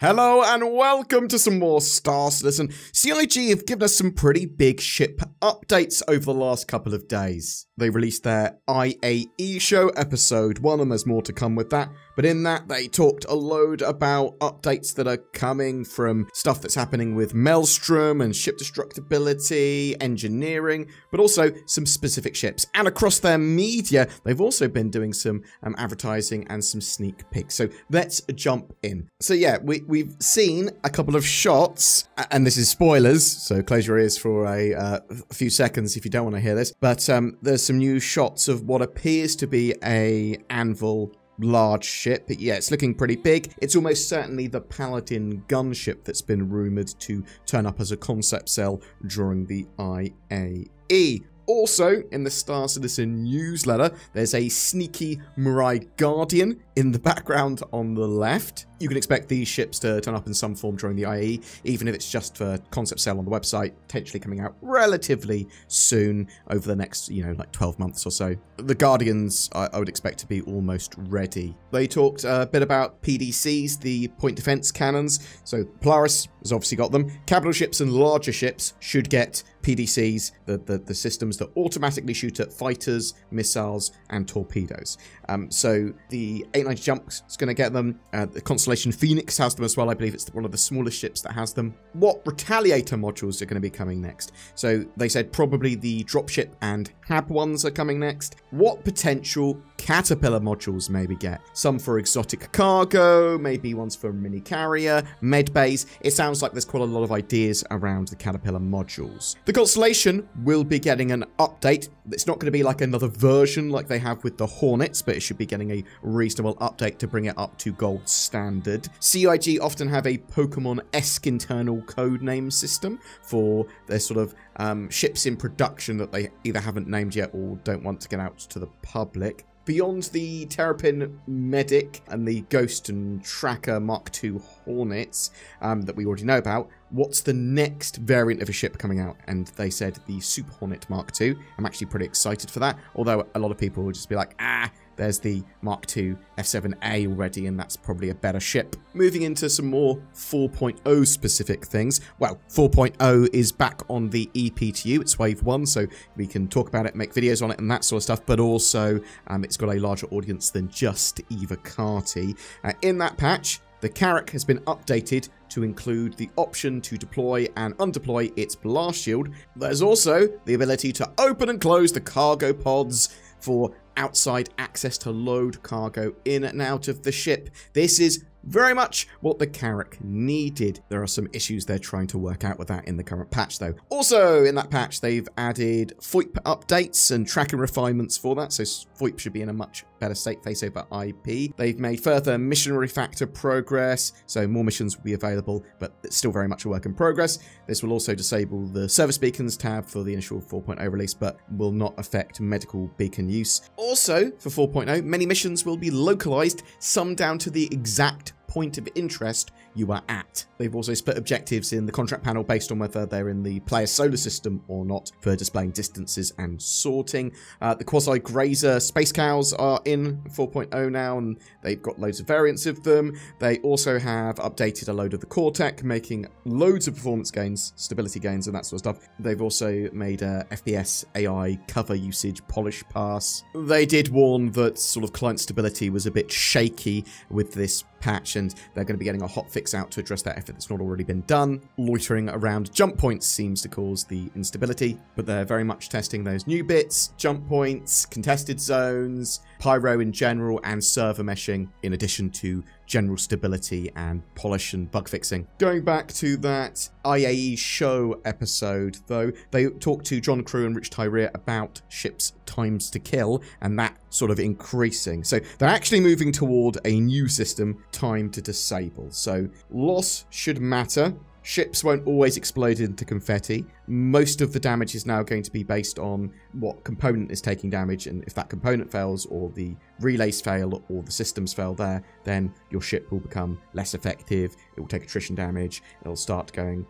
Hello and welcome to some more Star Citizen. CIG have given us some pretty big ship updates over the last couple of days. They released their IAE show, episode 1, and there's more to come with that. But in that, they talked a load about updates that are coming from stuff that's happening with Maelstrom and ship destructibility, engineering, but also some specific ships. And across their media, they've also been doing some advertising and some sneak peeks. So let's jump in. So yeah, we've seen a couple of shots, and this is spoilers, so close your ears for a few seconds if you don't want to hear this. But there's some new shots of what appears to be a Anvil large ship. But yeah, it's looking pretty big. It's almost certainly the Paladin gunship that's been rumoured to turn up as a concept cell during the IAE. Also, in the Star Citizen newsletter, there's a sneaky Mirai Guardian in the background on the left. You can expect these ships to turn up in some form during the IE, even if it's just for concept sale on the website, potentially coming out relatively soon over the next, like 12 months or so. The Guardians, I would expect to be almost ready. They talked a bit about PDCs, the point defense cannons. So Polaris has obviously got them. Capital ships and larger ships should get PDCs, the systems that automatically shoot at fighters, missiles, and torpedoes. So the 890 Jump is going to get them. The Constellation Phoenix has them as well. I believe it's one of the smallest ships that has them. What Retaliator modules are going to be coming next? So they said probably the dropship and HAB ones are coming next. What potential Caterpillar modules maybe get? Some for exotic cargo, maybe ones for mini carrier, med bays. It sounds like there's quite a lot of ideas around the Caterpillar modules. The Constellation will be getting an update. It's not going to be like another version like they have with the Hornets, but it should be getting a reasonable update to bring it up to gold standard. CIG often have a Pokemon-esque internal codename system for their sort of ships in production that they either haven't named yet or don't want to get out to the public. Beyond the Terrapin Medic and the Ghost and Tracker Mark II Hornets that we already know about, what's the next variant of a ship coming out? And they said the Super Hornet Mark II. I'm actually pretty excited for that, although a lot of people will just be like, there's the Mark II F7A already, and that's probably a better ship. Moving into some more 4.0 specific things. Well, 4.0 is back on the EPTU. It's Wave 1, so we can talk about it, make videos on it, and that sort of stuff, but also it's got a larger audience than just EVOCATI. In that patch, the Carrack has been updated to include the option to deploy and undeploy its blast shield. There's also the ability to open and close the cargo pods for outside access to load cargo in and out of the ship. This is very much what the Carrack needed. There are some issues they're trying to work out with that in the current patch, though. Also, in that patch, they've added FOIP updates and tracking refinements for that, so FOIP should be in a much better state face over IP. They've made further missionary factor progress, so more missions will be available, but it's still very much a work in progress. This will also disable the service beacons tab for the initial 4.0 release, but will not affect medical beacon use. Also, for 4.0, many missions will be localized, some down to the exact point of interest you are at. They've also split objectives in the contract panel based on whether they're in the player solar system or not for displaying distances and sorting. The quasi-grazer space cows are in 4.0 now, and they've got loads of variants of them. They also have updated a load of the core tech, making loads of performance gains, stability gains, and that sort of stuff. They've also made a FPS AI cover usage polish pass. They did warn that sort of client stability was a bit shaky with this patch, and they're going to be getting a hotfix out to address that if it's not already been done. Loitering around jump points seems to cause the instability, but they're very much testing those new bits, jump points, contested zones, pyro in general, and server meshing, in addition to general stability and polish and bug fixing. Going back to that IAE show episode, though, they talked to John Crew and Rich Tyree about ships' times to kill, and that sort of increasing. So they're actually moving toward a new system, time to disable. So loss should matter. Ships won't always explode into confetti. Most of the damage is now going to be based on what component is taking damage, and if that component fails, or the relays fail, or the systems fail there, then your ship will become less effective, it will take attrition damage, it'll start going,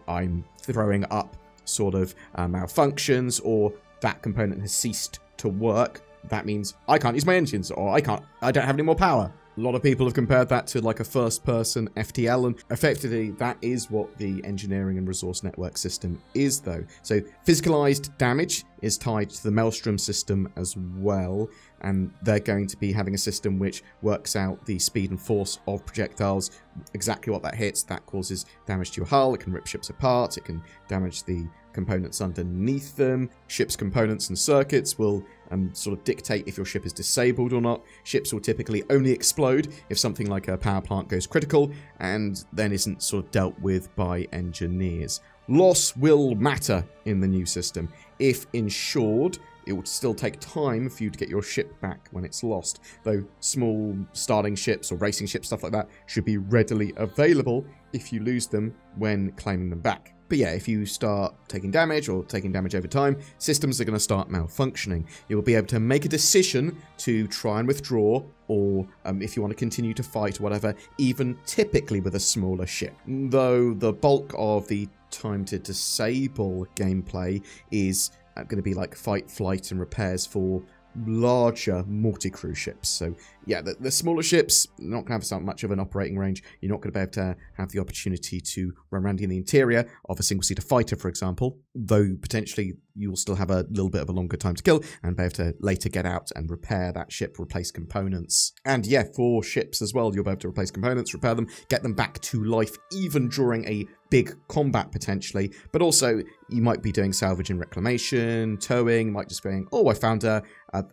I'm throwing up sort of malfunctions, or that component has ceased to work. That means I can't use my engines, or I don't have any more power. A lot of people have compared that to like a first-person FTL, and effectively that is what the engineering and resource network system is, though. So physicalized damage is tied to the Maelstrom system as well, and they're going to be having a system which works out the speed and force of projectiles, exactly what that hits. That causes damage to your hull. It can rip ships apart. It can damage the components underneath them. Ships' components and circuits will sort of dictate if your ship is disabled or not. Ships will typically only explode if something like a power plant goes critical and then isn't sort of dealt with by engineers. Loss will matter in the new system. If insured, it will still take time for you to get your ship back when it's lost, though small starting ships or racing ships, stuff like that, should be readily available if you lose them when claiming them back. But yeah, if you start taking damage or taking damage over time, systems are going to start malfunctioning. You'll be able to make a decision to try and withdraw, or if you want to continue to fight or whatever, even typically with a smaller ship. Though the bulk of the time to disable gameplay is going to be like fight, flight, and repairs for larger multi-crew ships. So yeah, the smaller ships not going to have so much of an operating range. You're not going to be able to have the opportunity to run around in the interior of a single-seater fighter, for example, though potentially you'll still have a little bit of a longer time to kill and be able to later get out and repair that ship, replace components. And yeah, for ships as well, you'll be able to replace components, repair them, get them back to life even during a big combat potentially. But also you might be doing salvage and reclamation, towing, might just going, oh, I found a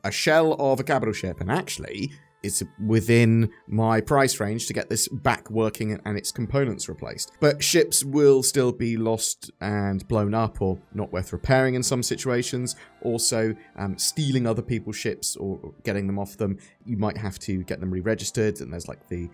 shell of a capital ship, and actually it's within my price range to get this back working and its components replaced. But ships will still be lost and blown up or not worth repairing in some situations. Also, stealing other people's ships or getting them off them, you might have to get them re-registered, and there's like the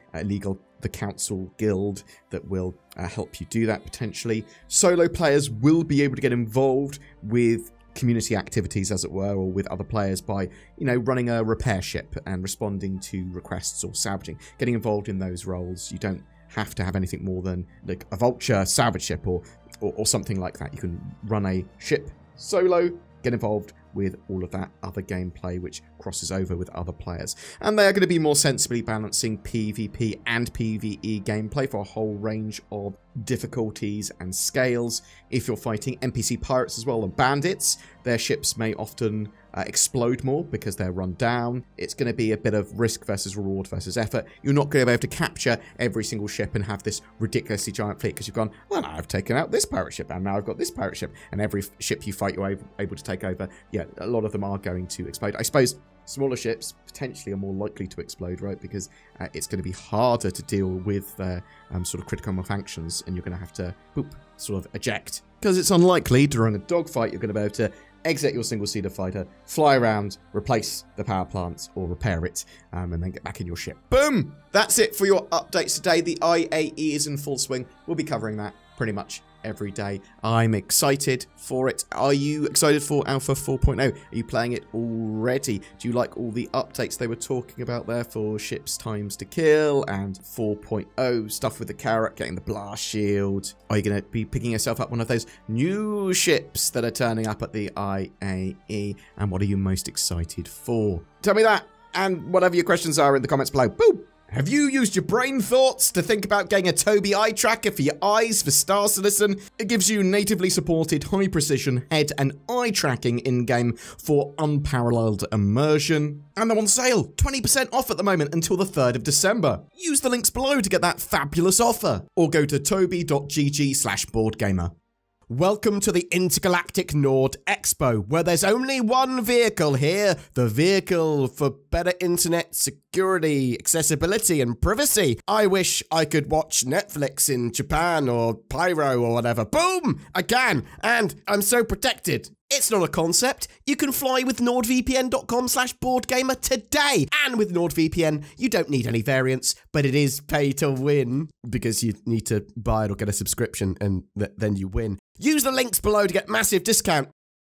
council guild that will help you do that potentially. Solo players will be able to get involved with community activities, as it were, or with other players by, you know, running a repair ship and responding to requests or salvaging, getting involved in those roles. You don't have to have anything more than like a vulture salvage ship or something like that. You can run a ship solo, get involved with all of that other gameplay which crosses over with other players. And they are going to be more sensibly balancing PvP and PvE gameplay for a whole range of difficulties and scales. If you're fighting NPC pirates as well and bandits, their ships may often explode more because they're run down. It's going to be a bit of risk versus reward versus effort. You're not going to be able to capture every single ship and have this ridiculously giant fleet because you've gone, well, now I've taken out this pirate ship and now I've got this pirate ship, and every ship you fight you're able to take over. Yeah, a lot of them are going to explode. I suppose smaller ships potentially are more likely to explode, right? Because it's going to be harder to deal with sort of critical malfunctions, and you're going to have to sort of eject. Because it's unlikely during a dogfight you're going to be able to exit your single-seater fighter, fly around, replace the power plants or repair it, and then get back in your ship. Boom! That's it for your updates today. The IAE is in full swing. We'll be covering that pretty much every day. I'm excited for it. Are you excited for Alpha 4.0? Are you playing it already? Do you like all the updates they were talking about there for ships times to kill and 4.0 stuff with the Carrack, getting the blast shield? Are you going to be picking yourself up one of those new ships that are turning up at the IAE? And what are you most excited for? Tell me that, and whatever your questions are in the comments below. Boom! Have you used your brain thoughts to think about getting a Tobii eye tracker for your eyes for Star Citizen? It gives you natively supported high precision head and eye tracking in-game for unparalleled immersion. And they're on sale, 20% off at the moment until the 3rd of December. Use the links below to get that fabulous offer, or go to tobii.gg/BoredGamer. Welcome to the Intergalactic Nord Expo, where there's only one vehicle here, the vehicle for better internet security, accessibility, and privacy. I wish I could watch Netflix in Japan or Pyro or whatever. Boom! I can, and I'm so protected. It's not a concept. You can fly with nordvpn.com/BoredGamer today. And with NordVPN, you don't need any variants, but it is pay to win because you need to buy it or get a subscription, and then you win. Use the links below to get massive discount.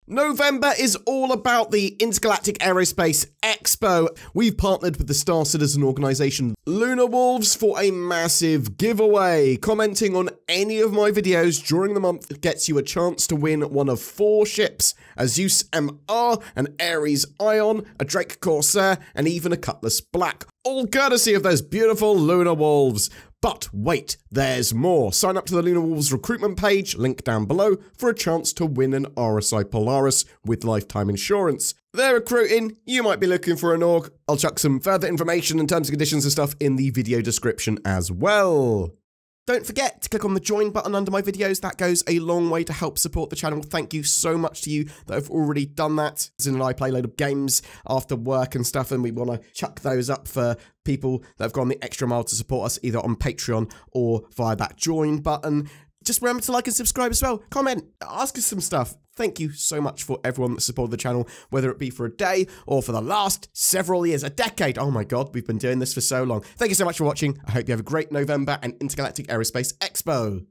November is all about the Intergalactic Aerospace Expo. We've partnered with the Star Citizen organisation Lunar Wolves for a massive giveaway. Commenting on any of my videos during the month gets you a chance to win one of 4 ships: a Zeus MR, an Ares Ion, a Drake Corsair, and even a Cutlass Black. all courtesy of those beautiful Lunar Wolves. But wait, there's more. Sign up to the Lunar Wolves recruitment page, link down below, for a chance to win an RSI Polaris with lifetime insurance. They're recruiting, you might be looking for an org. I'll chuck some further information and terms and conditions and stuff in the video description as well. Don't forget to click on the join button under my videos. That goes a long way to help support the channel. Thank you so much to you that have already done that. Zin and I play a load of games after work and stuff, and we want to chuck those up for people that have gone the extra mile to support us either on Patreon or via that join button. Just remember to like and subscribe as well. Comment, ask us some stuff. Thank you so much for everyone that supported the channel, whether it be for a day or for the last several years, a decade. Oh my God, we've been doing this for so long. Thank you so much for watching. I hope you have a great November and Intergalactic Aerospace Expo.